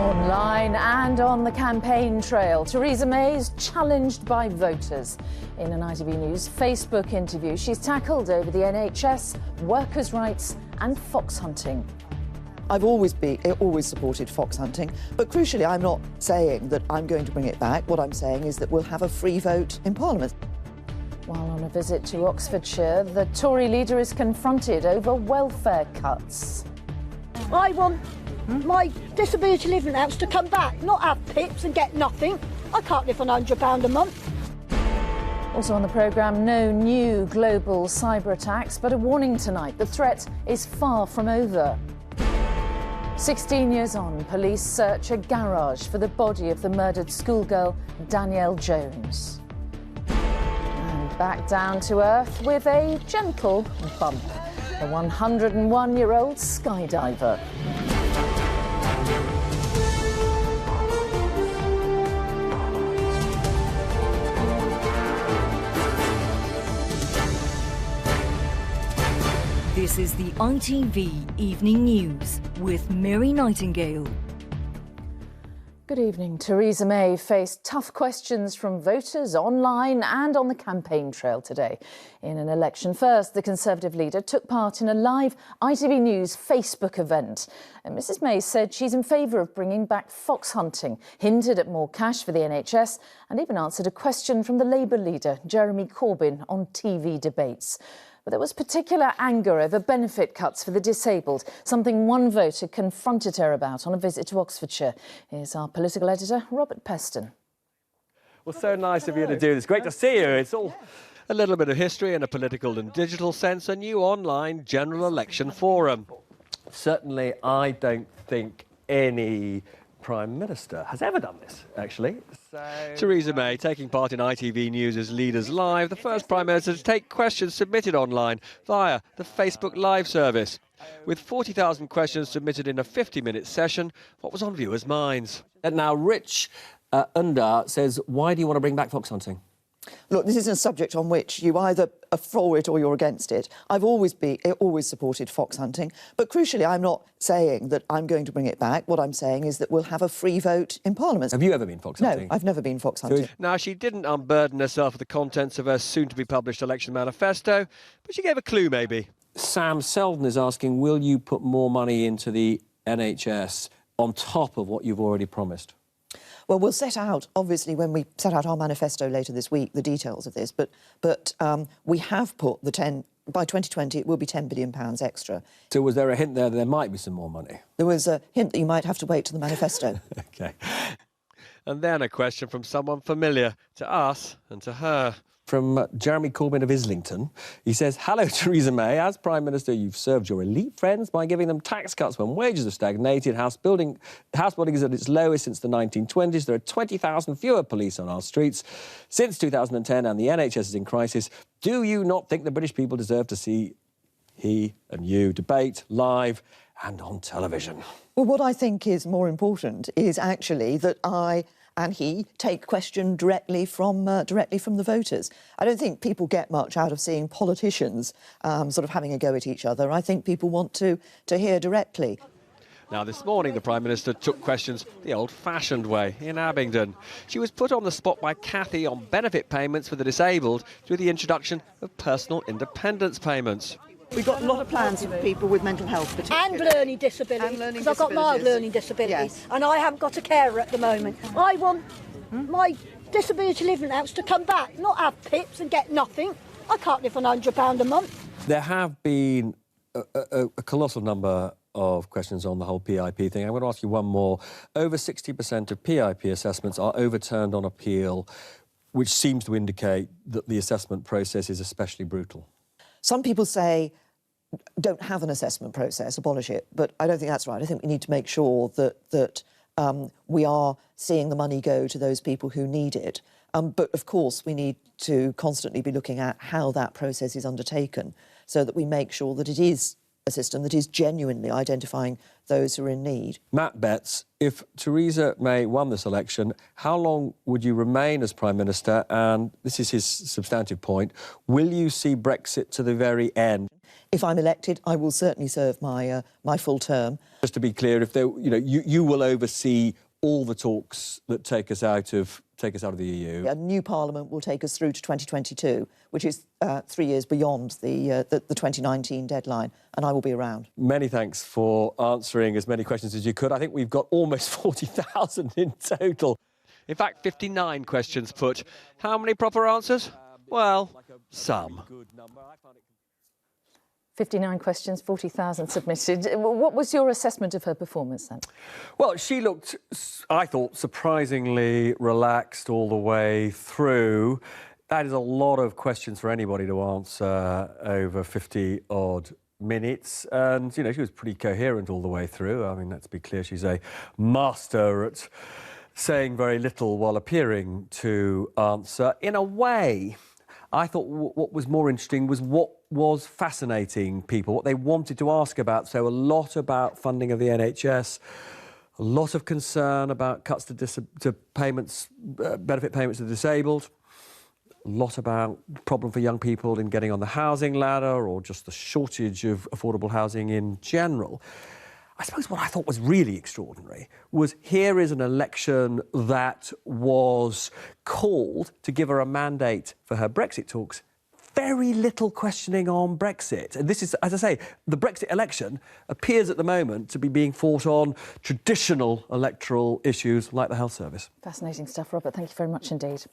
Online and on the campaign trail, Theresa May is challenged by voters. In an ITV News Facebook interview, she's tackled over the NHS, workers' rights and fox hunting. I've always supported fox hunting, but crucially I'm not saying that I'm going to bring it back. What I'm saying is that we'll have a free vote in Parliament. While on a visit to Oxfordshire, the Tory leader is confronted over welfare cuts. I want my disability living allowance to come back, not have pips and get nothing. I can't live on £100 a month. Also on the programme, no new global cyber attacks, but a warning tonight. The threat is far from over. 16 years on, police search a garage for the body of the murdered schoolgirl Danielle Jones. And back down to earth with a gentle bump. The 101-year-old skydiver. This is the ITV Evening News with Mary Nightingale. Good evening. Theresa May faced tough questions from voters online and on the campaign trail today. In an election first, the Conservative leader took part in a live ITV News Facebook event. And Mrs May said she's in favour of bringing back fox hunting, hinted at more cash for the NHS and even answered a question from the Labour leader, Jeremy Corbyn, on TV debates. But there was particular anger over benefit cuts for the disabled, something one voter confronted her about on a visit to Oxfordshire. Here's our political editor, Robert Peston. Well, so nice of you to do this. Great to see you. It's all a little bit of history in a political and digital sense, a new online general election forum. Certainly, I don't think any Prime Minister has ever done this, actually. Theresa May taking part in ITV News' Leaders Live, the first Prime Minister to take questions submitted online via the Facebook Live service. With 40,000 questions submitted in a 50-minute session, what was on viewers' minds? And now Rich Undar says, why do you want to bring back fox hunting? Look, this isn't a subject on which you either are for it or you're against it. I've always supported fox hunting, but crucially I'm not saying that I'm going to bring it back. What I'm saying is that we'll have a free vote in Parliament. Have you ever been fox hunting? No, I've never been fox hunting. Now, she didn't unburden herself with the contents of her soon-to-be-published election manifesto, but she gave a clue, maybe. Sam Selden is asking, will you put more money into the NHS on top of what you've already promised? Well, we'll set out, obviously, when we set out our manifesto later this week, the details of this, but we have put the 10... By 2020, it will be £10 billion extra. So was there a hint there that there might be some more money? There was a hint that you might have to wait to the manifesto. OK. And then a question from someone familiar to us and to her. From Jeremy Corbyn of Islington. He says, hello, Theresa May. As Prime Minister, you've served your elite friends by giving them tax cuts when wages have stagnated. House building is at its lowest since the 1920s. There are 20,000 fewer police on our streets since 2010, and the NHS is in crisis. Do you not think the British people deserve to see he and you debate live and on television? Well, what I think is more important is actually that I and he take question directly from the voters. I don't think people get much out of seeing politicians sort of having a go at each other. I think people want to hear directly. Now, this morning, the Prime Minister took questions the old-fashioned way in Abingdon. She was put on the spot by Cathy on benefit payments for the disabled through the introduction of personal independence payments. We've got a lot of plans for people with mental health, particularly. And learning disabilities, because I've got mild learning disabilities, yes. and I haven't got a carer at the moment. I want my disability living allowance to come back, not have pips and get nothing. I can't live on £100 a month. There have been a colossal number of questions on the whole PIP thing. I'm going to ask you one more. Over 60% of PIP assessments are overturned on appeal, which seems to indicate that the assessment process is especially brutal. Some people say, don't have an assessment process, abolish it, but I don't think that's right. I think we need to make sure that we are seeing the money go to those people who need it. But, of course, we need to constantly be looking at how that process is undertaken so that we make sure that it is a system that is genuinely identifying those who are in need. Matt Betts, if Theresa May won this election, how long would you remain as Prime Minister? And this is his substantive point. Will you see Brexit to the very end? If I'm elected, I will certainly serve my my full term. Just to be clear, if there, you will oversee all the talks that take us out of the EU. A new Parliament will take us through to 2022, which is 3 years beyond the 2019 deadline, and I will be around. Many thanks for answering as many questions as you could. I think we've got almost 40,000 in total. In fact, 59 questions put. How many proper answers? Well, some. 59 questions, 40,000 submitted. What was your assessment of her performance then? Well, she looked, I thought, surprisingly relaxed all the way through. That is a lot of questions for anybody to answer over 50-odd minutes. And, she was pretty coherent all the way through. I mean, let's be clear, she's a master at saying very little while appearing to answer. In a way, I thought what was more interesting was what was fascinating people, what they wanted to ask about. So a lot about funding of the NHS, a lot of concern about cuts to payments, benefit payments to the disabled, a lot about the problem for young people in getting on the housing ladder or just the shortage of affordable housing in general. I suppose what I thought was really extraordinary was here is an election that was called to give her a mandate for her Brexit talks. Very little questioning on Brexit. And this is, as I say, the Brexit election appears at the moment to be being fought on traditional electoral issues like the health service. Fascinating stuff, Robert. Thank you very much indeed.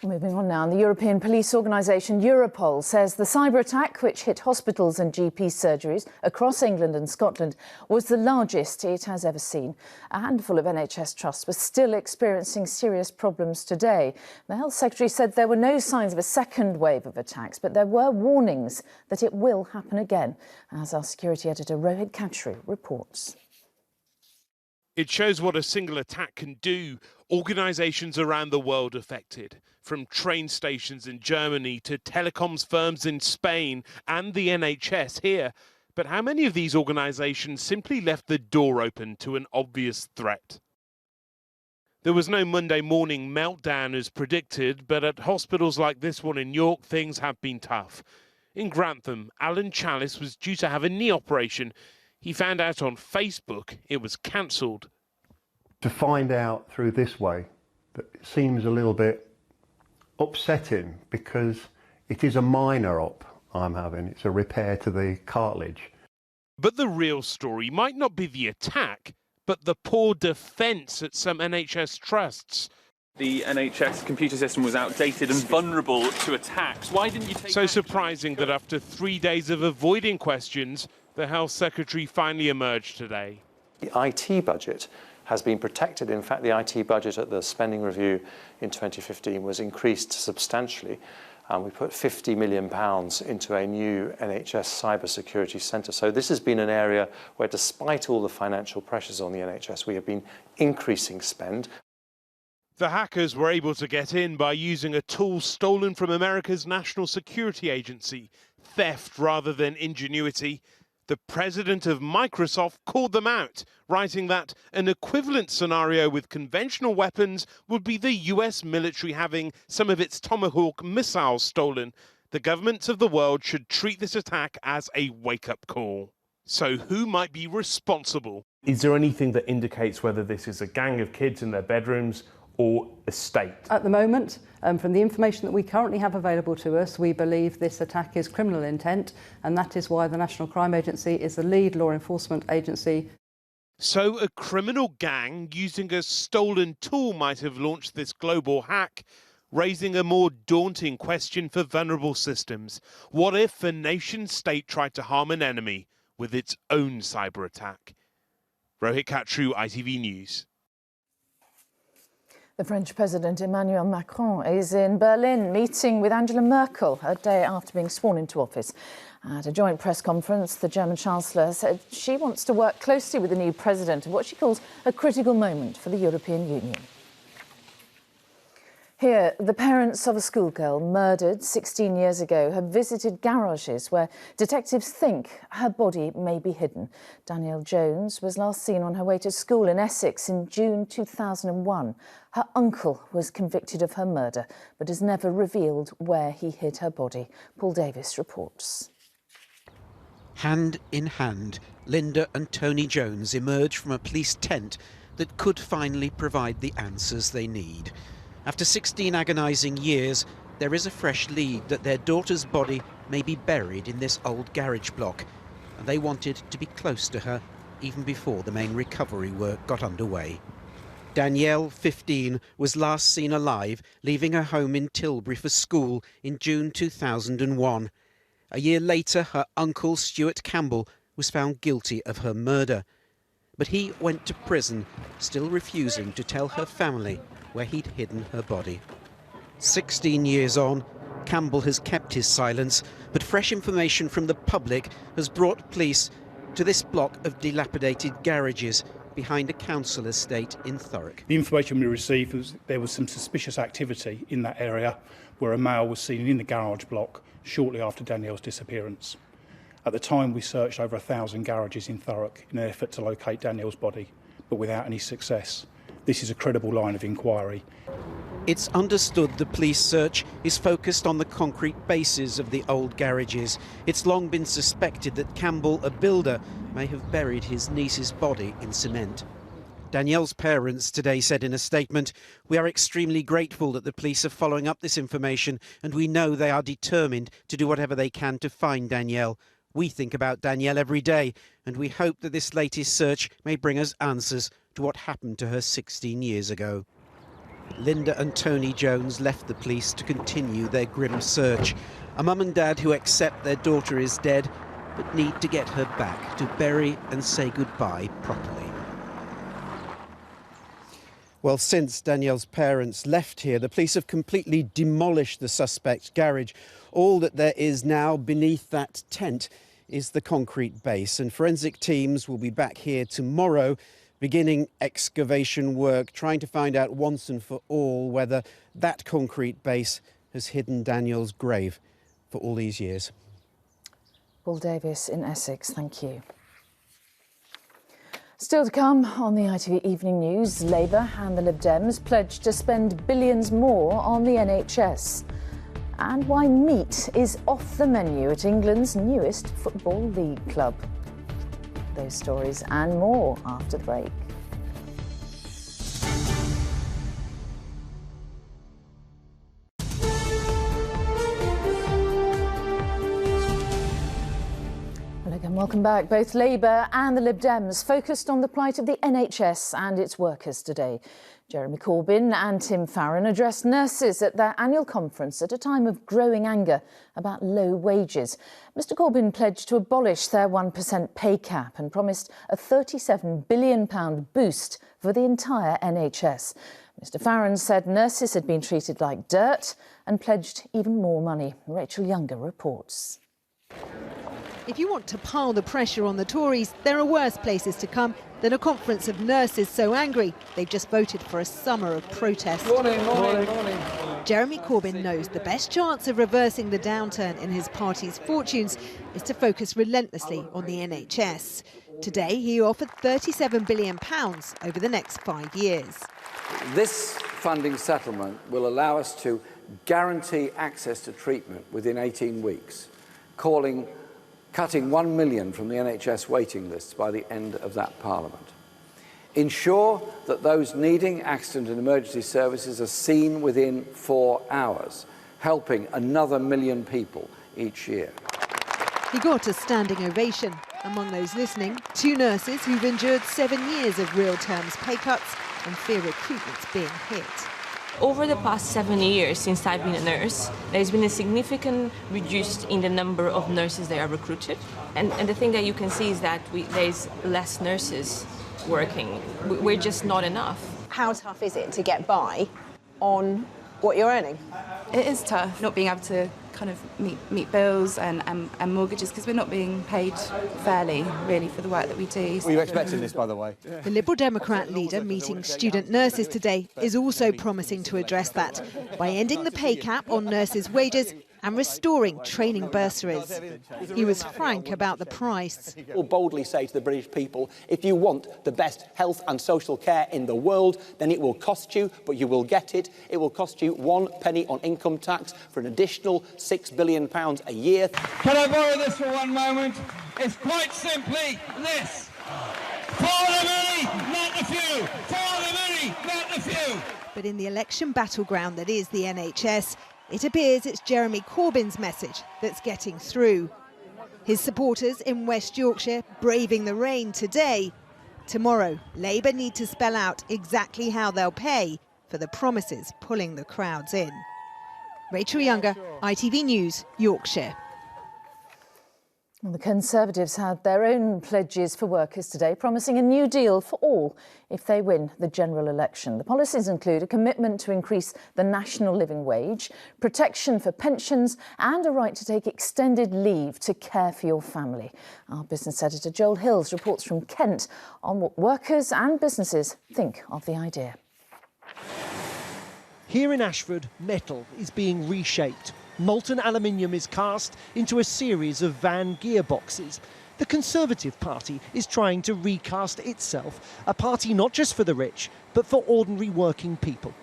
Moving on now, the European police organisation Europol says the cyber attack, which hit hospitals and GP surgeries across England and Scotland, was the largest it has ever seen. A handful of NHS trusts were still experiencing serious problems today. The Health Secretary said there were no signs of a second wave of attacks, but there were warnings that it will happen again, as our security editor Rohit Khatri reports. It shows what a single attack can do. Organisations around the world affected, from train stations in Germany to telecoms firms in Spain and the NHS here. But how many of these organisations simply left the door open to an obvious threat? There was no Monday morning meltdown as predicted, but at hospitals like this one in York, things have been tough. In Grantham, Alan Chalice was due to have a knee operation. He found out on Facebook it was cancelled. To find out through this way, that it seems a little bit upsetting because it is a minor op I'm having. It's a repair to the cartilage. But the real story might not be the attack, but the poor defence at some NHS trusts. The NHS computer system was outdated and vulnerable to attacks. Why didn't you take So surprising that after 3 days of avoiding questions, the Health Secretary finally emerged today. The IT budget has been protected. In fact, the IT budget at the spending review in 2015 was increased substantially. We put £50 million into a new NHS cybersecurity centre. So this has been an area where, despite all the financial pressures on the NHS, we have been increasing spend. The hackers were able to get in by using a tool stolen from America's National Security Agency. Theft rather than ingenuity. The president of Microsoft called them out, writing that an equivalent scenario with conventional weapons would be the US military having some of its Tomahawk missiles stolen. The governments of the world should treat this attack as a wake-up call. So who might be responsible? Is there anything that indicates whether this is a gang of kids in their bedrooms or a state? At the moment, from the information that we currently have available to us, we believe this attack is criminal intent, and that is why the National Crime Agency is the lead law enforcement agency. So a criminal gang using a stolen tool might have launched this global hack, raising a more daunting question for vulnerable systems. What if a nation state tried to harm an enemy with its own cyber attack? Rohit Khatri, ITV News. The French President Emmanuel Macron is in Berlin meeting with Angela Merkel a day after being sworn into office. At a joint press conference, the German Chancellor said she wants to work closely with the new president at what she calls a critical moment for the European Union. Here, the parents of a schoolgirl murdered 16 years ago have visited garages where detectives think her body may be hidden. Danielle Jones was last seen on her way to school in Essex in June 2001. Her uncle was convicted of her murder, but has never revealed where he hid her body. Paul Davis reports. Hand in hand, Linda and Tony Jones emerge from a police tent that could finally provide the answers they need. After 16 agonising years, there is a fresh lead that their daughter's body may be buried in this old garage block, and they wanted to be close to her even before the main recovery work got underway. Danielle, 15, was last seen alive, leaving her home in Tilbury for school in June 2001. A year later, her uncle, Stuart Campbell, was found guilty of her murder. But he went to prison, still refusing to tell her family where he'd hidden her body. 16 years on, Campbell has kept his silence, but fresh information from the public has brought police to this block of dilapidated garages behind a council estate in Thurrock. The information we received was there was some suspicious activity in that area where a male was seen in the garage block shortly after Danielle's disappearance. At the time, we searched over 1,000 garages in Thurrock in an effort to locate Danielle's body, but without any success. This is a credible line of inquiry. It's understood the police search is focused on the concrete bases of the old garages. It's long been suspected that Campbell, a builder, may have buried his niece's body in cement. Danielle's parents today said in a statement, "We are extremely grateful that the police are following up this information, and we know they are determined to do whatever they can to find Danielle. We think about Danielle every day, and we hope that this latest search may bring us answers to what happened to her 16 years ago." Linda and Tony Jones left the police to continue their grim search. A mum and dad who accept their daughter is dead, but need to get her back to bury and say goodbye properly. Well, since Danielle's parents left here, the police have completely demolished the suspect's garage. All that there is now beneath that tent is the concrete base, and forensic teams will be back here tomorrow beginning excavation work, trying to find out once and for all whether that concrete base has hidden Danielle's grave for all these years. Paul Davis in Essex, thank you. Still to come on the ITV Evening News, Labour and the Lib Dems pledged to spend billions more on the NHS. And why meat is off the menu at England's newest Football League club. Those stories and more after the break. Again, welcome back. Both Labour and the Lib Dems focused on the plight of the NHS and its workers today. Jeremy Corbyn and Tim Farron addressed nurses at their annual conference at a time of growing anger about low wages. Mr Corbyn pledged to abolish their 1% pay cap and promised a £37 billion boost for the entire NHS. Mr Farron said nurses had been treated like dirt and pledged even more money. Rachel Younger reports. If you want to pile the pressure on the Tories, there are worse places to come than a conference of nurses so angry they've just voted for a summer of protest. Morning. Jeremy Corbyn knows the best chance of reversing the downturn in his party's fortunes is to focus relentlessly on the NHS. Today, he offered £37 billion over the next 5 years. This funding settlement will allow us to guarantee access to treatment within 18 weeks, cutting 1 million from the NHS waiting lists by the end of that Parliament. Ensure that those needing accident and emergency services are seen within 4 hours, helping another 1 million people each year. He got a standing ovation. Among those listening, 2 nurses who've endured 7 years of real terms pay cuts and fear recruitment's being hit. Over the past 7 years since I've been a nurse, there's been a significant reduce in the number of nurses that are recruited. And the thing that you can see is that there's less nurses working. We're just not enough. How tough is it to get by on what you're earning? It is tough not being able to kind of meet bills and mortgages, because we're not being paid fairly, really, for the work that we do. Were you expecting this, by the way? The Liberal Democrat leader meeting student nurses today is also promising to address that by ending the pay cap on nurses' wages and restoring training bursaries. He was frank about the price. We'll boldly say to the British people, if you want the best health and social care in the world, then it will cost you, but you will get it. It will cost you 1 penny on income tax for an additional £6 billion a year. Can I borrow this for one moment? It's quite simply this. For the many, not the few. For the many, not the few. But in the election battleground that is the NHS, it appears it's Jeremy Corbyn's message that's getting through. His supporters in West Yorkshire braving the rain today. Tomorrow, Labour need to spell out exactly how they'll pay for the promises pulling the crowds in. Rachel Younger, ITV News, Yorkshire. Well, the Conservatives had their own pledges for workers today, promising a new deal for all if they win the general election. The policies include a commitment to increase the national living wage, protection for pensions and a right to take extended leave to care for your family. Our business editor Joel Hills reports from Kent on what workers and businesses think of the idea. Here in Ashford, metal is being reshaped. Molten aluminium is cast into a series of van gearboxes. The Conservative Party is trying to recast itself, a party not just for the rich, but for ordinary working people.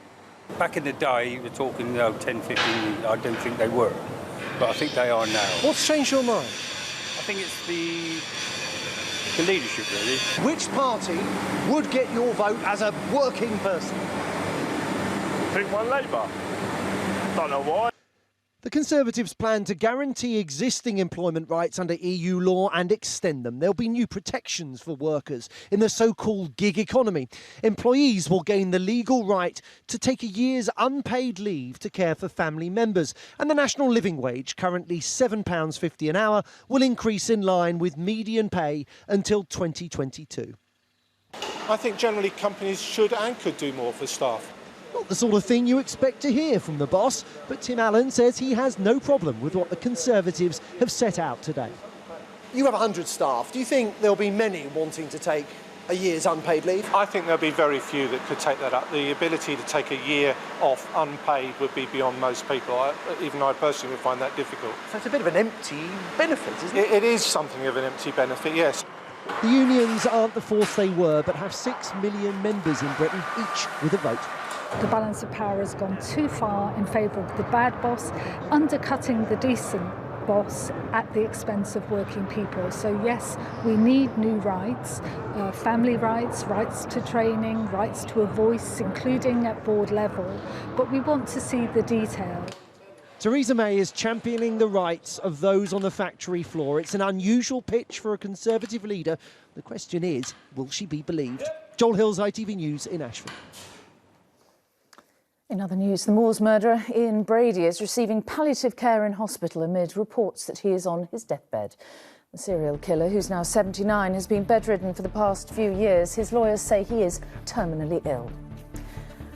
Back in the day, we're talking 10, 15 years, I don't think they were, but I think they are now. What's changed your mind? I think it's the leadership, really. Which party would get your vote as a working person? Pick one Labour. Don't know why. The Conservatives plan to guarantee existing employment rights under EU law and extend them. There'll be new protections for workers in the so-called gig economy. Employees will gain the legal right to take a year's unpaid leave to care for family members. And the national living wage, currently £7.50 an hour, will increase in line with median pay until 2022. I think generally companies should and could do more for staff. Not the sort of thing you expect to hear from the boss, but Tim Allen says he has no problem with what the Conservatives have set out today. You have 100 staff. Do you think there'll be many wanting to take a year's unpaid leave? I think there'll be very few that could take that up. The ability to take a year off unpaid would be beyond most people. Even I personally would find that difficult. So it's a bit of an empty benefit, isn't it? It is something of an empty benefit, yes. The unions aren't the force they were, but have 6 million members in Britain, each with a vote. The balance of power has gone too far in favour of the bad boss, undercutting the decent boss at the expense of working people. So yes, we need new rights, family rights, rights to training, rights to a voice, including at board level, but we want to see the detail. Theresa May is championing the rights of those on the factory floor. It's an unusual pitch for a Conservative leader. The question is, will she be believed? Joel Hills, ITV News in Ashford. In other news, the Moors murderer Ian Brady is receiving palliative care in hospital amid reports that he is on his deathbed. The serial killer, who's now 79, has been bedridden for the past few years. His lawyers say he is terminally ill.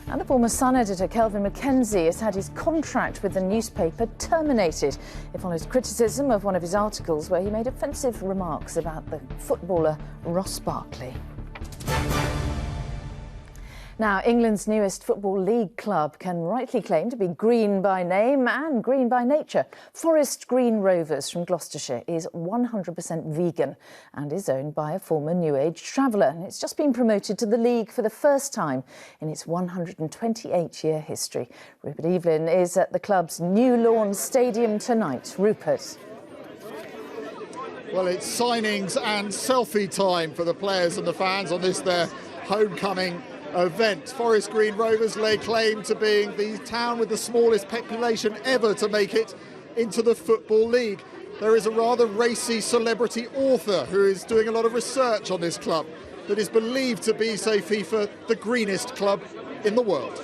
And the former Sun editor Kelvin Mackenzie has had his contract with the newspaper terminated. It follows criticism of one of his articles where he made offensive remarks about the footballer Ross Barkley. Now, England's newest Football League club can rightly claim to be green by name and green by nature. Forest Green Rovers from Gloucestershire is 100% vegan and is owned by a former New Age traveller. And it's just been promoted to the league for the first time in its 128-year history. Rupert Evelyn is at the club's new lawn stadium tonight. Rupert. Well, it's signings and selfie time for the players and the fans on this, their homecoming event. Forest Green Rovers lay claim to being the town with the smallest population ever to make it into the Football League. There is a rather racy celebrity author who is doing a lot of research on this club that is believed to be, say FIFA, the greenest club in the world.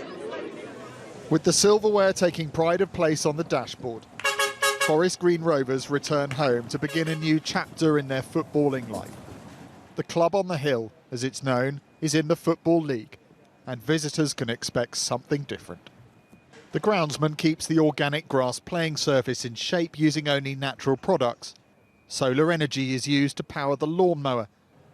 With the silverware taking pride of place on the dashboard, Forest Green Rovers return home to begin a new chapter in their footballing life. The club on the hill, as it's known, is in the Football League, and visitors can expect something different. The groundsman keeps the organic grass playing surface in shape using only natural products. Solar energy is used to power the lawnmower,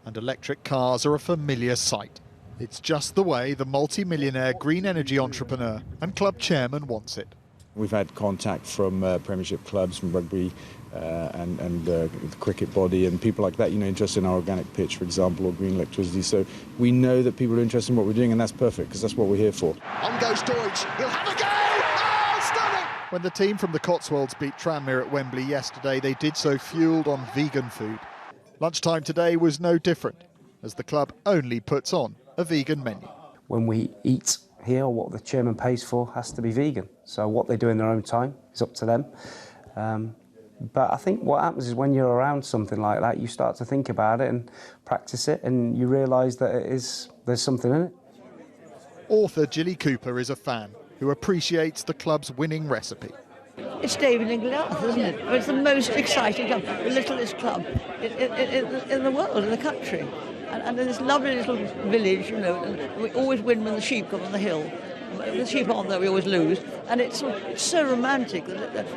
and electric cars are a familiar sight. It's just the way the multi-millionaire green energy entrepreneur and club chairman wants it. We've had contact from Premiership clubs, from rugby and the cricket body and people like that, interested in our organic pitch, for example, or green electricity. So we know that people are interested in what we're doing, and that's perfect, because that's what we're here for. On goes Deutsch, he'll have a go! Oh, stunning! When the team from the Cotswolds beat Tranmere at Wembley yesterday, they did so fuelled on vegan food. Lunchtime today was no different, as the club only puts on a vegan menu. When we eat here, what the chairman pays for has to be vegan. So what they do in their own time is up to them. But I think what happens is when you're around something like that, you start to think about it and practice it, and you realise that there's something in it. Author Gilly Cooper is a fan who appreciates the club's winning recipe. It's David and Goliath, isn't it? It's the most exciting club, the littlest club in the world, in the country. And in this lovely little village, and we always win when the sheep come on the hill. The sheep aren't there, we always lose. And it's so romantic that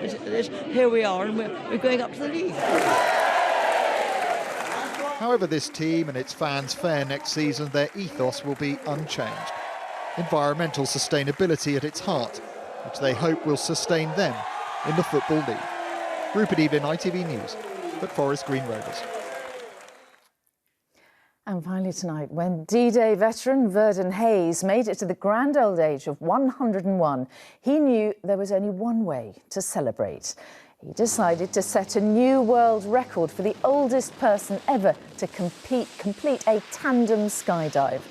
here we are, and we're going up to the league. However this team and its fans fare next season, their ethos will be unchanged. Environmental sustainability at its heart, which they hope will sustain them in the Football League. Rupert Evelyn, ITV News at Forest Green Rovers. And finally tonight, when D-Day veteran Verdon Hayes made it to the grand old age of 101, he knew there was only one way to celebrate. He decided to set a new world record for the oldest person ever to complete a tandem skydive.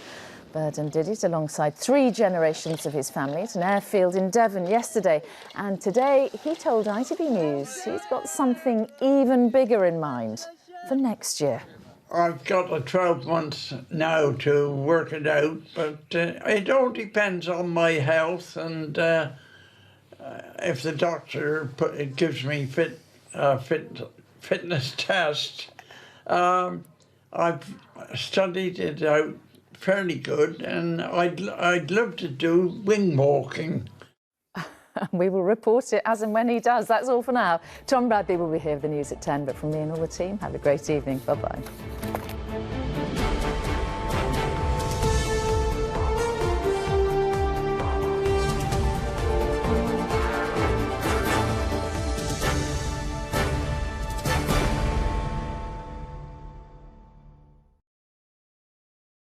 Verdon did it alongside 3 generations of his family at an airfield in Devon yesterday. And today, he told ITV News he's got something even bigger in mind for next year. I've got a 12 months now to work it out, but it all depends on my health, and if the doctor gives me fitness test. I've studied it out fairly good, and I'd love to do wing walking. We will report it as and when he does. That's all for now. Tom Bradley will be here with the news at 10, but from me and all the team, have a great evening. Bye-bye.